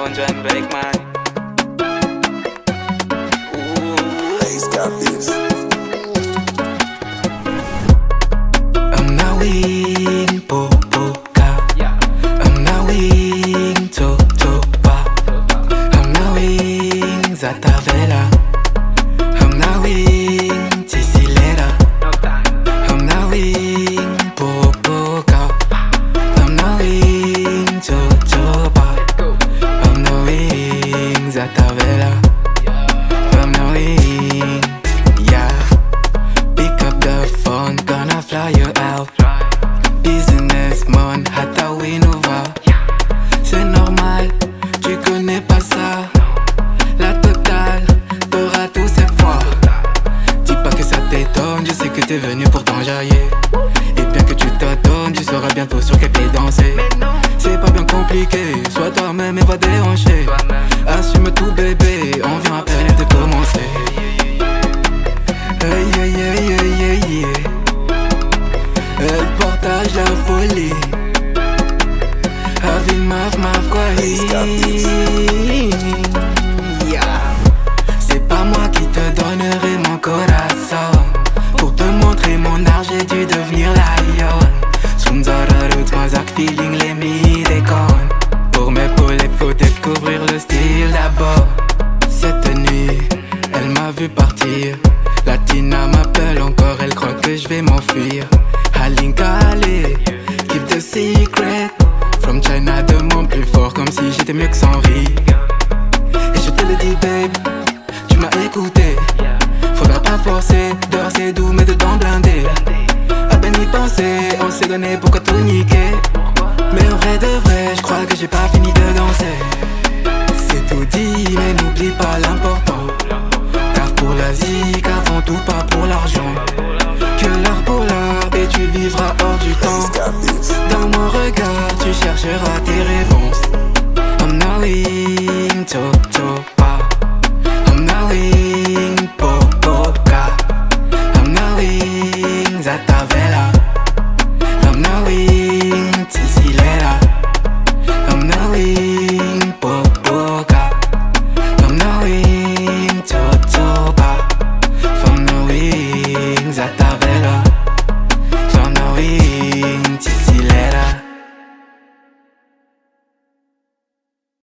on joint break man. I'm now in Popoka. I'm now in Totopa. I'm now in TAVELA. I'm now in Tisilera. I'm now in Popoka. I'm now in Totopa. I'm now in TAVELA. I'm now in, yeah. Pick up the phone, gonna fly you out. Businessman, hata Winova. C'est normal, tu connais pas ça. La totale, t'auras tout cette fois. Dis pas que ça t'étonne, je sais que t'es venu pour t'enjailler. Et bien que tu t'adonnes, tu sauras bientôt sur quel pied danser. C'est pas bien compliqué, sois toi-même et va déhancher. Assume tout bébé, on vient à peine de commencer. Hey, hey, hey, hey, hey, hey. Elle partage la folie. Avec maf quoi. Yeah. C'est pas moi qui te donnerai mon corazon. Pour te montrer mon art j'ai dû devenir lion. Sunzara roots, mazak feeling les mi-déconnes. Pour m'épauler faut découvrir le style d'abord. Cette nuit, elle m'a vu partir. Latina m'appelle encore, elle croit que je vais m'enfuir. Halinka allez, keep the secret. From China de mon plus fort, comme si j'étais mieux que sans rire. Et je te le dis babe, tu m'as écouté. Faudra pas forcer, dehors c'est doux mais dedans blindé. À peine y penser, on s'est donné pourquoi tout niquer. Mais en vrai de vrai, je crois que j'ai pas fini de danser. C'est tout dit, mais n'oublie pas l'important. Car pour l'Asie, avant tout pas pour l'argent. Que l'art pour l'art et tu vivras hors du temps. Dans mon regard, tu chercheras